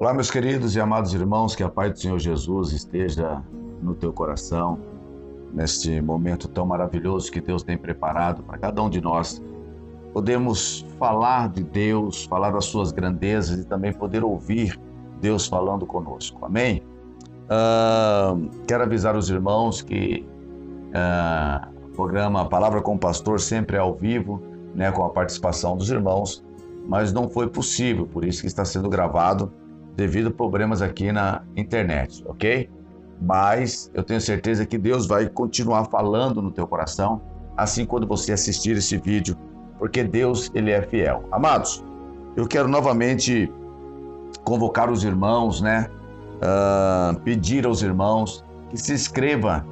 Olá, meus queridos e amados irmãos, que a paz do Senhor Jesus esteja no teu coração, neste momento tão maravilhoso que Deus tem preparado para cada um de nós. Podemos falar de Deus, falar das suas grandezas e também poder ouvir Deus falando conosco, amém? Quero avisar os irmãos que o programa Palavra com o Pastor sempre é ao vivo, né, com a participação dos irmãos, mas não foi possível, por isso que está sendo gravado, devido a problemas aqui na internet, ok? Mas eu tenho certeza que Deus vai continuar falando no teu coração, assim quando você assistir esse vídeo, porque Deus, Ele é fiel. Amados, eu quero novamente convocar os irmãos, né? Pedir aos irmãos que se inscrevam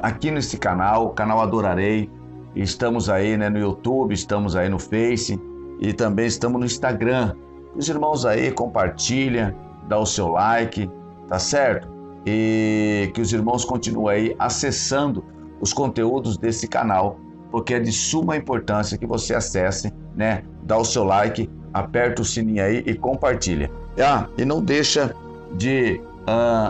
aqui nesse canal, o canal Adorarei. Estamos aí, né, no YouTube, estamos aí no Face e também estamos no Instagram. Os irmãos aí compartilham, dá o seu like, tá certo? E que os irmãos continuem aí acessando os conteúdos desse canal, porque é de suma importância que você acesse, né? Dá o seu like, aperta o sininho aí e compartilha. E não deixa de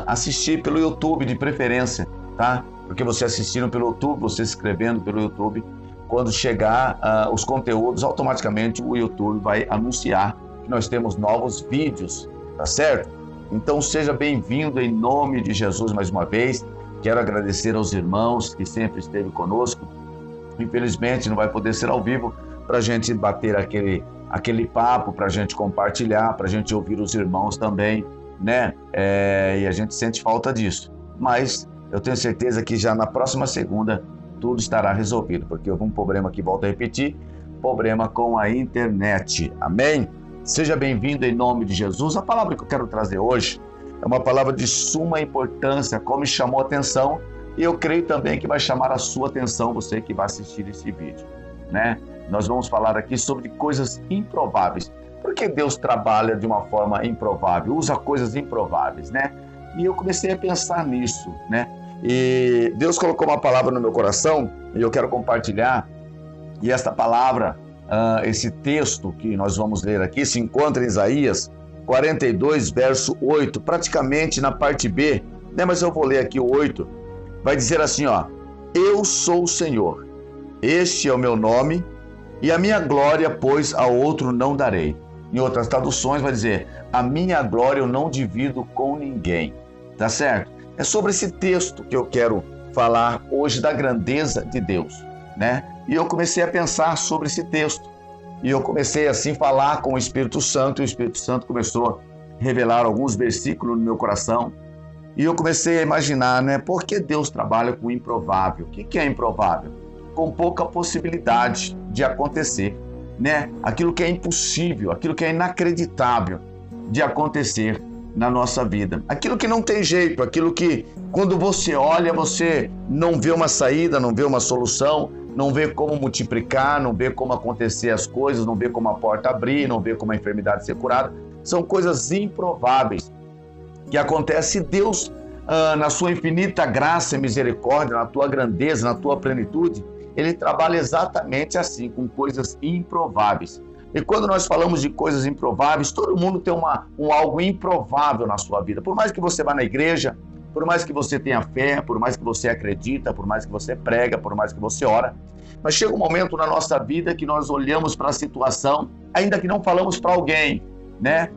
assistir pelo YouTube de preferência, tá? Porque você assistindo pelo YouTube, você se inscrevendo pelo YouTube, quando chegar os conteúdos, automaticamente o YouTube vai anunciar que nós temos novos vídeos, tá certo? Então seja bem-vindo em nome de Jesus mais uma vez. Quero agradecer aos irmãos que sempre esteve conosco. Infelizmente não vai poder ser ao vivo para a gente bater aquele papo, para a gente compartilhar, para a gente ouvir os irmãos também, né? E a gente sente falta disso. Mas eu tenho certeza que já na próxima segunda tudo estará resolvido, porque houve um problema que, volto a repetir, problema com a internet. Amém? Seja bem-vindo em nome de Jesus. A palavra que eu quero trazer hoje é uma palavra de suma importância, como me chamou a atenção, e eu creio também que vai chamar a sua atenção, você que vai assistir esse vídeo, né? Nós vamos falar aqui sobre coisas improváveis. Por que Deus trabalha de uma forma improvável, usa coisas improváveis, né? E eu comecei a pensar nisso, né? E Deus colocou uma palavra no meu coração e eu quero compartilhar. E esta palavra, esse texto que nós vamos ler aqui, se encontra em Isaías 42, verso 8, praticamente na parte B, né? Mas eu vou ler aqui o 8. Vai dizer assim, ó: Eu sou o Senhor, este é o meu nome, e a minha glória, pois, a outro não darei. Em outras traduções vai dizer: a minha glória eu não divido com ninguém. Tá certo? É sobre esse texto que eu quero falar hoje, da grandeza de Deus, né? E eu comecei a pensar sobre esse texto. E eu comecei assim a falar com o Espírito Santo, e o Espírito Santo começou a revelar alguns versículos no meu coração. E eu comecei a imaginar, né? Por que Deus trabalha com o improvável? O que é improvável? Com pouca possibilidade de acontecer, né? Aquilo que é impossível, aquilo que é inacreditável de acontecer na nossa vida. Aquilo que não tem jeito, aquilo que quando você olha, você não vê uma saída, não vê uma solução, não vê como multiplicar, não vê como acontecer as coisas, não vê como a porta abrir, não vê como a enfermidade ser curada. São coisas improváveis que acontece. Deus, na sua infinita graça e misericórdia, na tua grandeza, na tua plenitude, Ele trabalha exatamente assim, com coisas improváveis. E quando nós falamos de coisas improváveis, todo mundo tem algo improvável na sua vida. Por mais que você vá na igreja, por mais que você tenha fé, por mais que você acredita, por mais que você prega, por mais que você ora, mas chega um momento na nossa vida que nós olhamos para a situação, ainda que não falamos para alguém, né?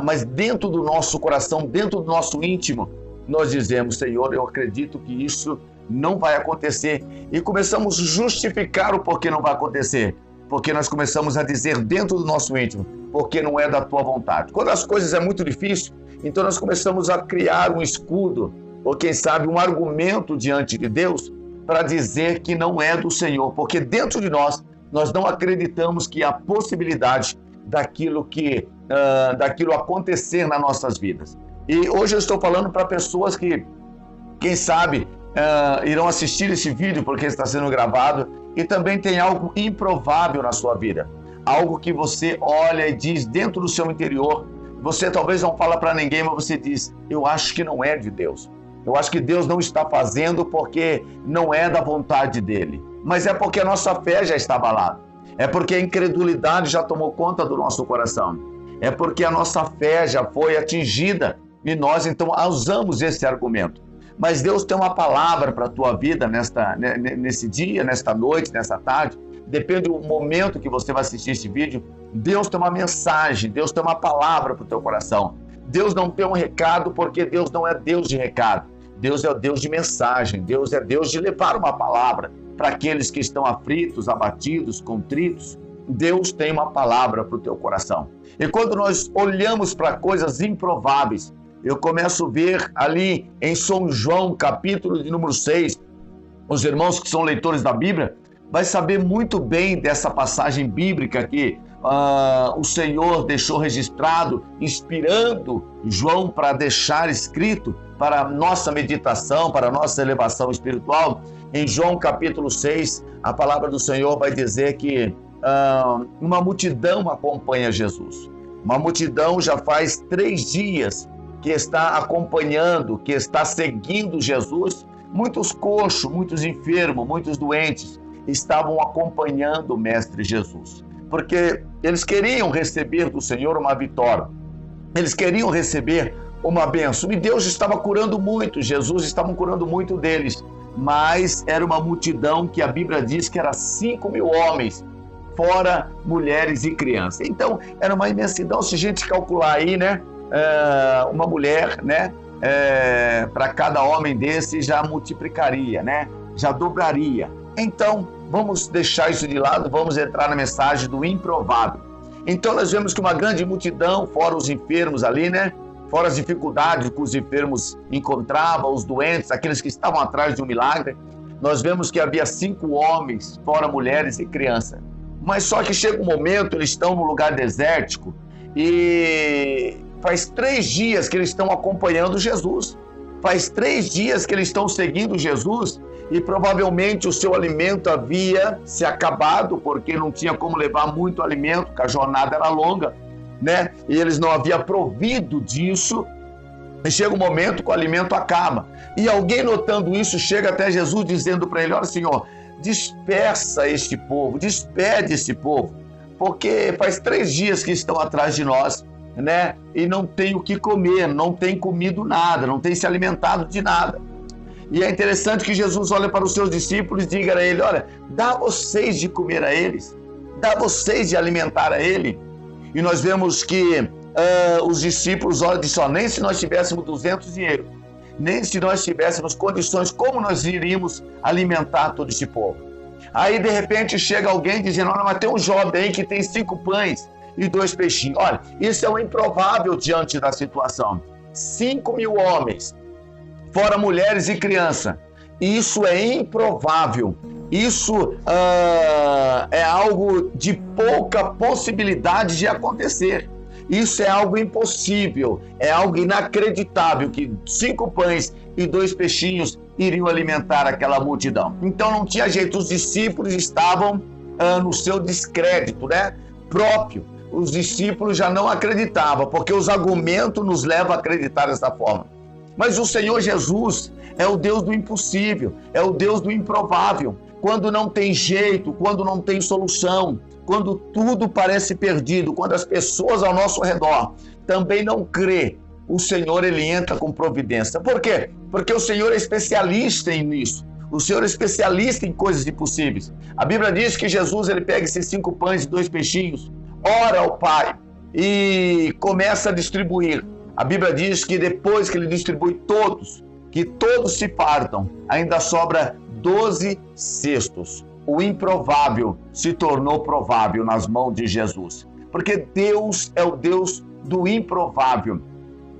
Mas dentro do nosso coração, dentro do nosso íntimo, nós dizemos: Senhor, eu acredito que isso não vai acontecer. E começamos a justificar o porquê não vai acontecer. Porque nós começamos a dizer dentro do nosso íntimo: porque não é da tua vontade. Quando as coisas é muito difícil, então nós começamos a criar um escudo, ou quem sabe um argumento diante de Deus, para dizer que não é do Senhor. Porque dentro de nós não acreditamos que há possibilidade daquilo acontecer nas nossas vidas. E hoje eu estou falando para pessoas que, quem sabe, irão assistir esse vídeo porque está sendo gravado e também tem algo improvável na sua vida. Algo que você olha e diz dentro do seu interior, você talvez não fala para ninguém, mas você diz: eu acho que não é de Deus. Eu acho que Deus não está fazendo porque não é da vontade dele. Mas é porque a nossa fé já está abalada. É porque a incredulidade já tomou conta do nosso coração. é porque a nossa fé já foi atingida e nós então usamos esse argumento. Mas Deus tem uma palavra para a tua vida nesse dia, nesta noite, nessa tarde. Depende do momento que você vai assistir esse vídeo. Deus tem uma mensagem, Deus tem uma palavra para o teu coração. Deus não tem um recado porque Deus não é Deus de recado. Deus é o Deus de mensagem. Deus é Deus de levar uma palavra para aqueles que estão aflitos, abatidos, contritos. Deus tem uma palavra para o teu coração. E quando nós olhamos para coisas improváveis, eu começo a ver ali em São João, capítulo de número 6, os irmãos que são leitores da Bíblia, vai saber muito bem dessa passagem bíblica que o Senhor deixou registrado, inspirando João para deixar escrito para a nossa meditação, para a nossa elevação espiritual. Em João capítulo 6, a palavra do Senhor vai dizer que uma multidão acompanha Jesus. Uma multidão já faz 3 dias que está acompanhando, que está seguindo Jesus. Muitos coxos, muitos enfermos, muitos doentes estavam acompanhando o Mestre Jesus, porque eles queriam receber do Senhor uma vitória, eles queriam receber uma bênção, e Deus estava curando muito, Jesus estava curando muito deles, mas era uma multidão que a Bíblia diz que era 5.000 homens, fora mulheres e crianças. Então era uma imensidão. Se a gente calcular aí, né, uma mulher, né, para cada homem desse já multiplicaria, né, já dobraria. Então vamos deixar isso de lado, vamos entrar na mensagem do improvável. Então nós vemos que uma grande multidão, fora os enfermos ali, né, fora as dificuldades que os enfermos encontravam, os doentes, aqueles que estavam atrás de um milagre, nós vemos que havia 5 homens, fora mulheres e crianças. Mas só que chega um momento, eles estão num lugar desértico e faz 3 dias que eles estão acompanhando Jesus. Faz 3 dias que eles estão seguindo Jesus e provavelmente o seu alimento havia se acabado, porque não tinha como levar muito alimento, porque a jornada era longa, né? E eles não haviam provido disso. E chega um momento que o alimento acaba. E alguém notando isso chega até Jesus dizendo para ele: olha, Senhor, dispersa este povo, despede este povo, porque faz 3 dias que estão atrás de nós, né? E não tem o que comer, não tem comido nada, não tem se alimentado de nada. E é interessante que Jesus olha para os seus discípulos e diga a ele: olha, dá vocês de comer a eles, dá vocês de alimentar a ele. E nós vemos que os discípulos olham e dizem: nem se nós tivéssemos 200 dinheiro, nem se nós tivéssemos condições, como nós iríamos alimentar todo esse povo? Aí de repente chega alguém dizendo: olha, mas tem um jovem aí que tem 5 pães e 2 peixinhos. Olha, isso é um improvável diante da situação. 5.000 homens, fora mulheres e crianças. Isso é improvável. Isso é algo de pouca possibilidade de acontecer. Isso é algo impossível, é algo inacreditável que 5 pães e 2 peixinhos iriam alimentar aquela multidão. Então não tinha jeito, os discípulos estavam no seu descrédito, né, próprio. Os discípulos já não acreditavam, porque os argumentos nos levam a acreditar dessa forma. Mas o Senhor Jesus é o Deus do impossível, é o Deus do improvável. Quando não tem jeito, quando não tem solução, quando tudo parece perdido, quando as pessoas ao nosso redor também não crê, o Senhor, ele entra com providência. Por quê? Porque o Senhor é especialista nisso. O Senhor é especialista em coisas impossíveis. A Bíblia diz que Jesus, ele pega esses 5 pães e 2 peixinhos, ora ao Pai e começa a distribuir. A Bíblia diz que depois que ele distribui todos, que todos se partam, ainda sobra 12 cestos. O improvável se tornou provável nas mãos de Jesus, porque Deus é o Deus do improvável.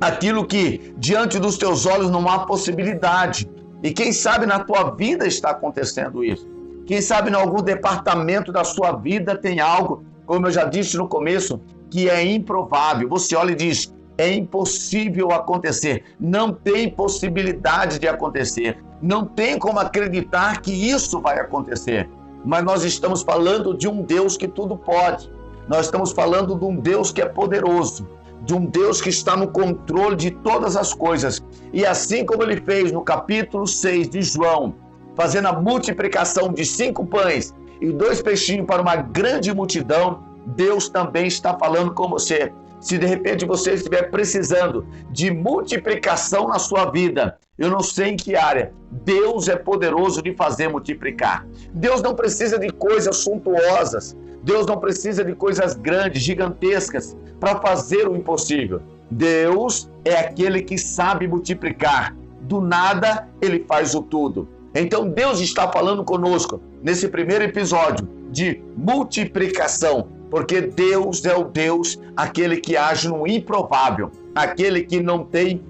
Aquilo que diante dos teus olhos não há possibilidade. E quem sabe na tua vida está acontecendo isso. Quem sabe em algum departamento da sua vida tem algo, como eu já disse no começo, que é improvável. Você olha e diz: é impossível acontecer, não tem possibilidade de acontecer, não tem como acreditar que isso vai acontecer. Mas nós estamos falando de um Deus que tudo pode, nós estamos falando de um Deus que é poderoso, de um Deus que está no controle de todas as coisas. E assim como ele fez no capítulo 6 de João, fazendo a multiplicação de 5 pães e 2 peixinhos para uma grande multidão, Deus também está falando com você, Se de repente você estiver precisando de multiplicação na sua vida, eu não sei em que área, Deus é poderoso de fazer multiplicar. Deus não precisa de coisas suntuosas, Deus não precisa de coisas grandes, gigantescas, para fazer o impossível. Deus é aquele que sabe multiplicar. Do nada, Ele faz o tudo. Então Deus está falando conosco, nesse primeiro episódio, de multiplicação. Porque Deus é o Deus, aquele que age no improvável, aquele que não tem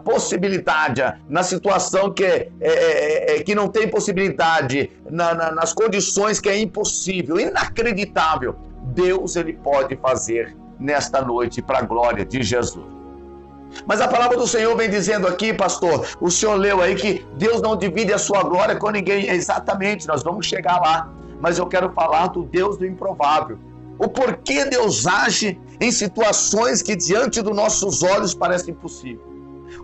possibilidade, na situação que não tem possibilidade, nas condições que é impossível, inacreditável. Deus, Ele pode fazer nesta noite para a glória de Jesus. Mas a palavra do Senhor vem dizendo aqui, pastor, o senhor leu aí que Deus não divide a sua glória com ninguém. Exatamente, nós vamos chegar lá. Mas eu quero falar do Deus do improvável. O porquê Deus age em situações que diante dos nossos olhos parecem impossíveis.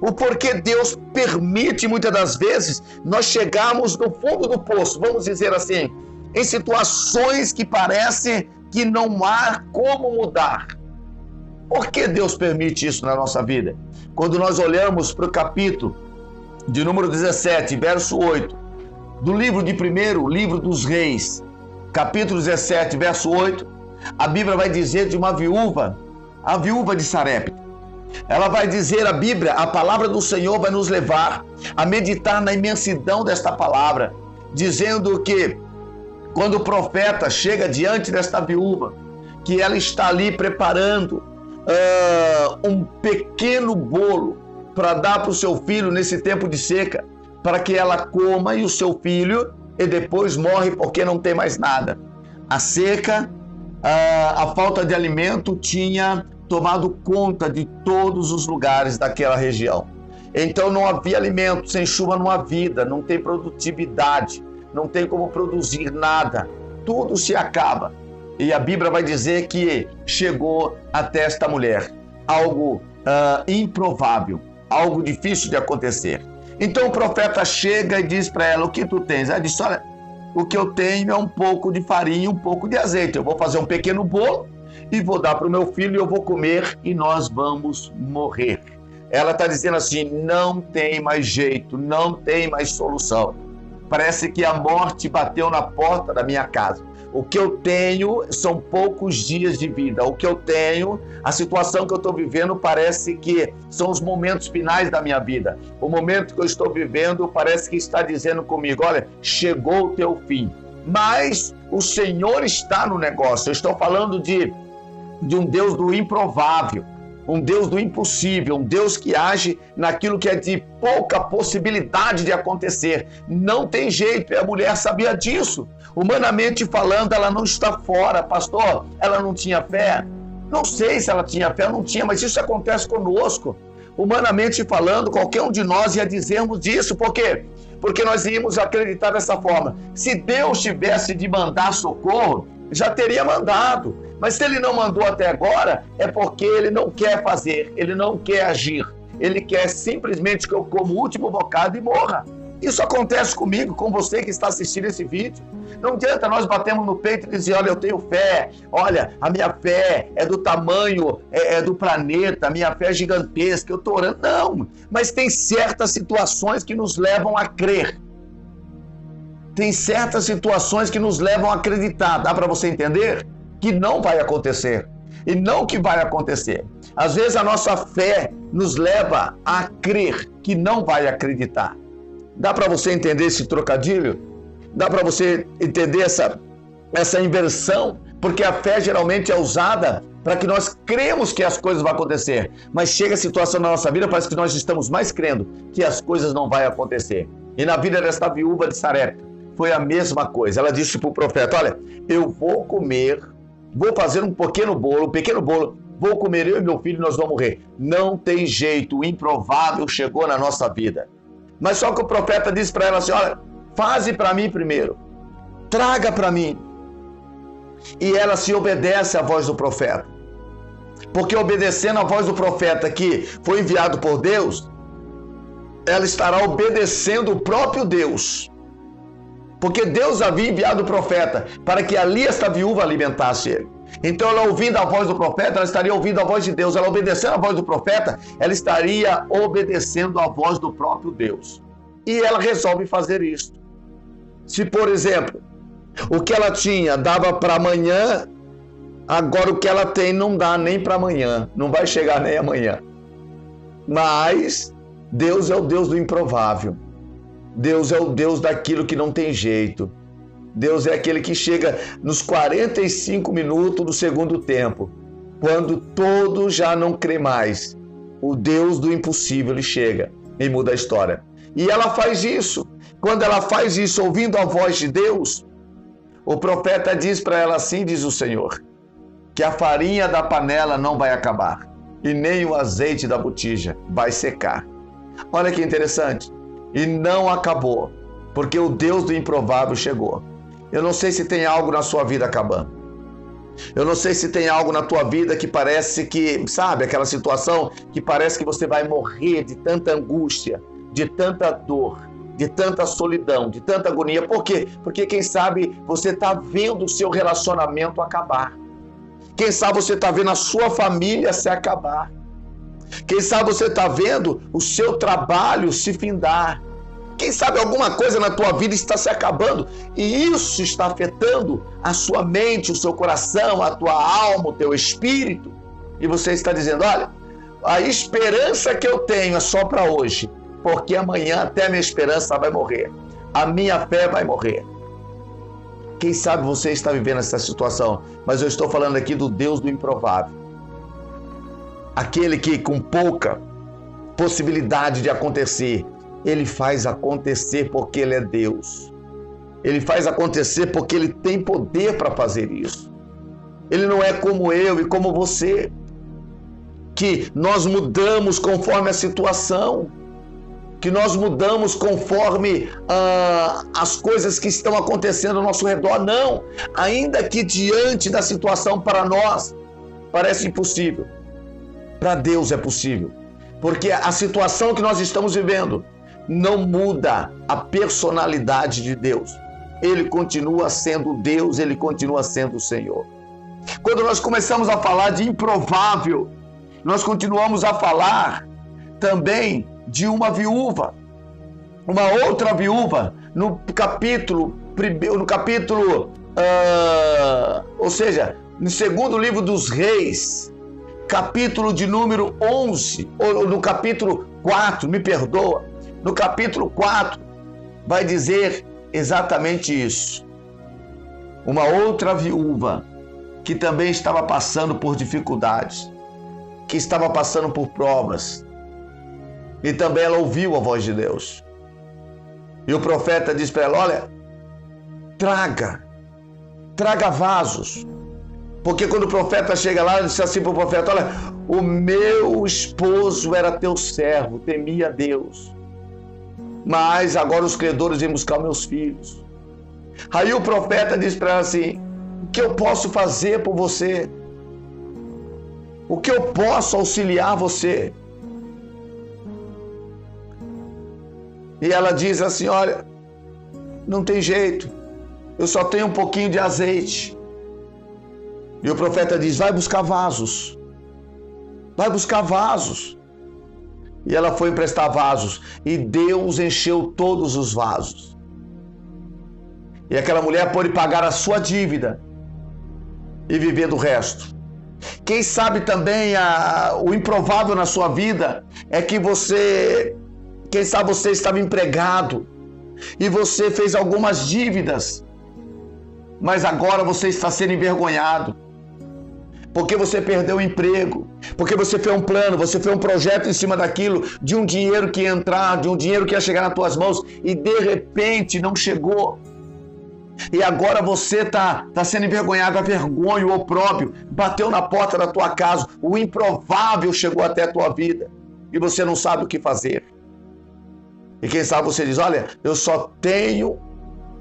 O porquê Deus permite muitas das vezes nós chegarmos no fundo do poço, vamos dizer assim, em situações que parece que não há como mudar. Por que Deus permite isso na nossa vida? Quando nós olhamos para o capítulo de número 17, verso 8, do livro de primeiro, livro dos reis, capítulo 17, verso 8, a Bíblia vai dizer de uma viúva, a viúva de Sarepta. Ela vai dizer, a Bíblia, a palavra do Senhor vai nos levar a meditar na imensidão desta palavra, dizendo que quando o profeta chega diante desta viúva, que ela está ali preparando um pequeno bolo para dar para o seu filho nesse tempo de seca, para que ela coma e o seu filho, e depois morre porque não tem mais nada. A seca, a falta de alimento tinha tomado conta de todos os lugares daquela região. Então não havia alimento, sem chuva não há vida, não tem produtividade, não tem como produzir nada, tudo se acaba. E a Bíblia vai dizer que chegou até esta mulher algo improvável, algo difícil de acontecer. Então o profeta chega e diz para ela, o que tu tens? Ela disse, olha, o que eu tenho é um pouco de farinha e um pouco de azeite. Eu vou fazer um pequeno bolo e vou dar para o meu filho e eu vou comer e nós vamos morrer. Ela está dizendo assim, não tem mais jeito, não tem mais solução. Parece que a morte bateu na porta da minha casa. O que eu tenho são poucos dias de vida. O que eu tenho, a situação que eu estou vivendo parece que são os momentos finais da minha vida. O momento que eu estou vivendo parece que está dizendo comigo, olha, chegou o teu fim. Mas o Senhor está no negócio. Eu estou falando de um Deus do improvável, um Deus do impossível, um Deus que age naquilo que é de pouca possibilidade de acontecer. Não tem jeito, e a mulher sabia disso. Humanamente falando, ela não está fora. Pastor, ela não tinha fé? Não sei se ela tinha fé ou não tinha, mas isso acontece conosco. Humanamente falando, qualquer um de nós ia dizermos isso. Por quê? Porque nós íamos acreditar dessa forma. Se Deus tivesse de mandar socorro, já teria mandado. Mas se Ele não mandou até agora, é porque Ele não quer fazer, Ele não quer agir. Ele quer simplesmente que eu coma o último bocado e morra. Isso acontece comigo, com você que está assistindo esse vídeo. Não adianta nós batermos no peito e dizer, olha, eu tenho fé, olha, a minha fé é do tamanho do planeta, a minha fé é gigantesca, eu estou orando. Não, mas tem certas situações que nos levam a crer. Tem certas situações que nos levam a acreditar. Dá para você entender? Que não vai acontecer. E não que vai acontecer. Às vezes a nossa fé nos leva a crer que não vai acreditar. Dá para você entender esse trocadilho? Dá para você entender essa inversão? Porque a fé geralmente é usada para que nós cremos que as coisas vão acontecer. Mas chega a situação na nossa vida, parece que nós estamos mais crendo que as coisas não vão acontecer. E na vida desta viúva de Sarepta foi a mesma coisa. Ela disse para o profeta, olha, eu vou comer, vou fazer um pequeno bolo, vou comer eu e meu filho e nós vamos morrer. Não tem jeito, o improvável chegou na nossa vida. Mas só que o profeta disse para ela assim, olha, faze para mim primeiro, traga para mim. E ela se obedece à voz do profeta. Porque obedecendo à voz do profeta que foi enviado por Deus, ela estará obedecendo o próprio Deus. Porque Deus havia enviado o profeta para que ali esta viúva alimentasse ele. Então, ela ouvindo a voz do profeta, ela estaria ouvindo a voz de Deus. Ela obedecendo a voz do profeta, ela estaria obedecendo a voz do próprio Deus. E ela resolve fazer isso. Se, por exemplo, o que ela tinha dava para amanhã, agora o que ela tem não dá nem para amanhã, não vai chegar nem amanhã. Mas Deus é o Deus do improvável. Deus é o Deus daquilo que não tem jeito. Deus é aquele que chega nos 45 minutos do segundo tempo, quando todo já não crê mais. O Deus do impossível, ele chega e muda a história. E ela faz isso. Quando ela faz isso, ouvindo a voz de Deus, o profeta diz para ela assim, diz o Senhor, que a farinha da panela não vai acabar e nem o azeite da botija vai secar. Olha que interessante. E não acabou, porque o Deus do improvável chegou. Eu não sei se tem algo na sua vida acabando. Eu não sei se tem algo na tua vida que parece que, sabe, aquela situação que parece que você vai morrer de tanta angústia, de tanta dor, de tanta solidão, de tanta agonia. Por quê? Porque quem sabe você está vendo o seu relacionamento acabar. Quem sabe você está vendo a sua família se acabar. Quem sabe você está vendo o seu trabalho se findar. Quem sabe alguma coisa na tua vida está se acabando e isso está afetando a sua mente, o seu coração, a tua alma, o teu espírito. E você está dizendo, olha, a esperança que eu tenho é só para hoje, porque amanhã até a minha esperança vai morrer. A minha fé vai morrer. Quem sabe você está vivendo essa situação, mas eu estou falando aqui do Deus do improvável. Aquele que com pouca possibilidade de acontecer, ele faz acontecer porque ele é Deus. Ele faz acontecer porque ele tem poder para fazer isso. Ele não é como eu e como você, que nós mudamos conforme a situação, que nós mudamos conforme as coisas que estão acontecendo ao nosso redor. Não, ainda que diante da situação para nós parece impossível, para Deus é possível, porque a situação que nós estamos vivendo não muda a personalidade de Deus. Ele continua sendo Deus, ele continua sendo o Senhor. Quando nós começamos a falar de improvável, nós continuamos a falar também de uma viúva, uma outra viúva, no capítulo, ou seja, no segundo livro dos Reis, capítulo de número 11, ou no capítulo 4, me perdoa, no capítulo 4, vai dizer exatamente isso. Uma outra viúva que também estava passando por dificuldades, que estava passando por provas, e também ela ouviu a voz de Deus. E o profeta diz para ela, olha, traga vasos. Porque quando o profeta chega lá, ele disse assim para o profeta, olha, o meu esposo era teu servo, temia Deus. Mas agora os credores vêm buscar meus filhos. Aí o profeta diz para ela assim, o que eu posso fazer por você? O que eu posso auxiliar você? E ela diz assim, olha, não tem jeito, eu só tenho um pouquinho de azeite. E o profeta diz, vai buscar vasos. Vai buscar vasos. E ela foi emprestar vasos. E Deus encheu todos os vasos. E aquela mulher pôde pagar a sua dívida e viver do resto. Quem sabe também o improvável na sua vida é que quem sabe você estava empregado e você fez algumas dívidas, mas agora você está sendo envergonhado. Porque você perdeu o emprego, porque você fez um plano, você fez um projeto em cima daquilo, de um dinheiro que ia entrar, de um dinheiro que ia chegar nas tuas mãos, e de repente não chegou. E agora você está sendo envergonhado, a vergonha, o opróbrio, bateu na porta da tua casa, o improvável chegou até a tua vida, e você não sabe o que fazer. E quem sabe você diz, olha, eu só tenho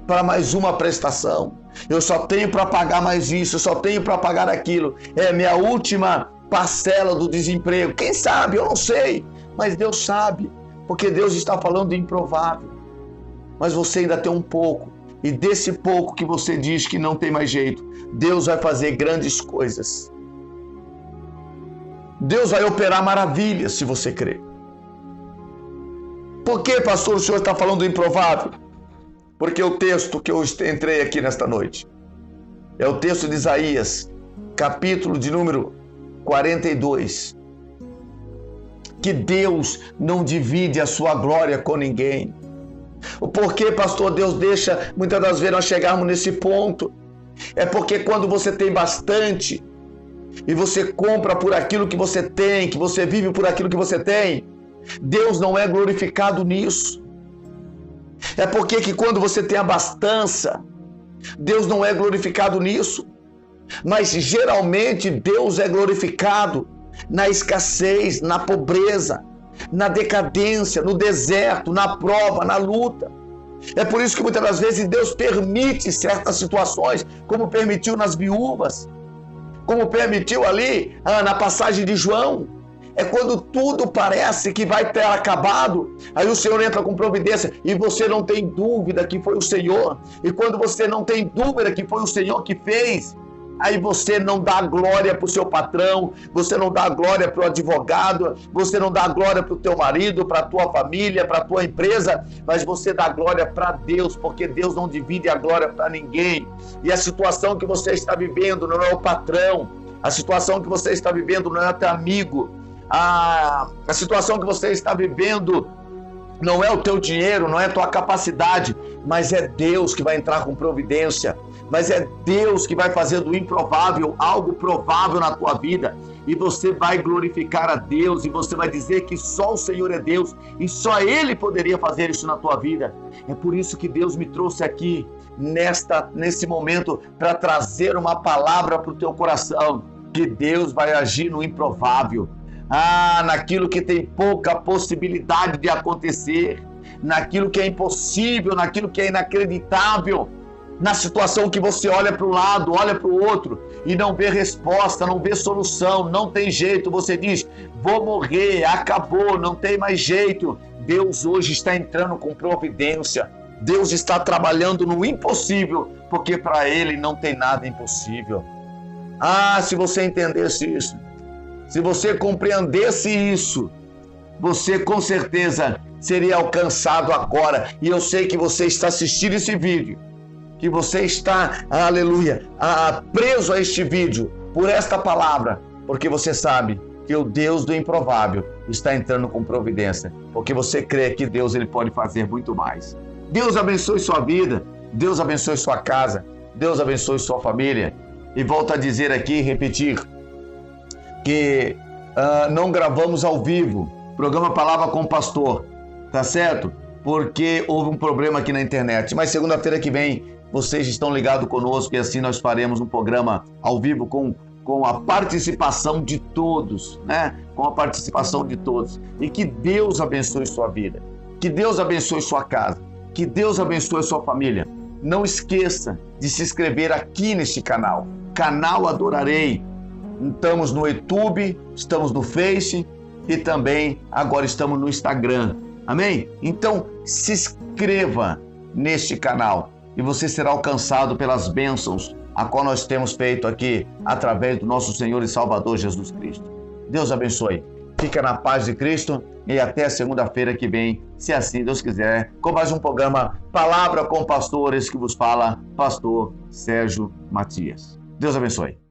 para mais uma prestação. Eu só tenho para pagar mais isso, eu só tenho para pagar aquilo. É minha última parcela do desemprego. Quem sabe? Eu não sei. Mas Deus sabe, porque Deus está falando de improvável. Mas você ainda tem um pouco. E desse pouco que você diz que não tem mais jeito, Deus vai fazer grandes coisas. Deus vai operar maravilhas se você crer. Por que, pastor, o senhor está falando do improvável? Porque o texto que eu entrei aqui nesta noite é o texto de Isaías, capítulo de número 42. Que Deus não divide a sua glória com ninguém. O porquê, pastor, Deus deixa muitas das vezes nós chegarmos nesse ponto? É porque quando você tem bastante e você compra por aquilo que você tem, que você vive por aquilo que você tem, Deus não é glorificado nisso. É porque que quando você tem abastança, Deus não é glorificado nisso. Mas geralmente Deus é glorificado na escassez, na pobreza, na decadência, no deserto, na prova, na luta. É por isso que muitas das vezes Deus permite certas situações, como permitiu nas viúvas, como permitiu ali na passagem de João. É quando tudo parece que vai ter acabado, aí o Senhor entra com providência e você não tem dúvida que foi o Senhor. E quando você não tem dúvida que foi o Senhor que fez, aí você não dá glória para o seu patrão, você não dá glória para o advogado, você não dá glória para o teu marido, para a tua família, para a tua empresa, mas você dá glória para Deus, porque Deus não divide a glória para ninguém. E a situação que você está vivendo não é o patrão, a situação que você está vivendo não é o teu amigo, a situação que você está vivendo não é o teu dinheiro, não é a tua capacidade, mas é Deus que vai entrar com providência. Mas é Deus que vai fazer do improvável algo provável na tua vida. E você vai glorificar a Deus e você vai dizer que só o Senhor é Deus e só Ele poderia fazer isso na tua vida. É por isso que Deus me trouxe aqui nesse momento para trazer uma palavra para o teu coração. Que Deus vai agir no improvável. Naquilo que tem pouca possibilidade de acontecer, naquilo que é impossível, naquilo que é inacreditável, na situação que você olha para um lado, olha para o outro e não vê resposta, não vê solução, não tem jeito, você diz, vou morrer, acabou, não tem mais jeito. Deus hoje está entrando com providência, Deus está trabalhando no impossível, porque para Ele não tem nada impossível. Se você entendesse isso, se você compreendesse isso, você com certeza seria alcançado agora. E eu sei que você está assistindo esse vídeo, que você está, aleluia, preso a este vídeo por esta palavra, porque você sabe que o Deus do improvável está entrando com providência, porque você crê que Deus ele pode fazer muito mais. Deus abençoe sua vida, Deus abençoe sua casa, Deus abençoe sua família. E volto a dizer aqui, repetir, que não gravamos ao vivo, programa Palavra com o Pastor, tá certo? Porque houve um problema aqui na internet, mas segunda-feira que vem vocês estão ligados conosco e assim nós faremos um programa ao vivo com a participação de todos, né? Com a participação de todos. E que Deus abençoe sua vida, que Deus abençoe sua casa, que Deus abençoe sua família. Não esqueça de se inscrever aqui neste canal, Canal Adorarei. Estamos no YouTube, estamos no Face e também agora estamos no Instagram. Amém? Então se inscreva neste canal e você será alcançado pelas bênçãos a qual nós temos feito aqui através do nosso Senhor e Salvador Jesus Cristo. Deus abençoe. Fica na paz de Cristo e até segunda-feira que vem, se assim Deus quiser, com mais um programa Palavra com Pastores que vos fala, Pastor Sérgio Matias. Deus abençoe.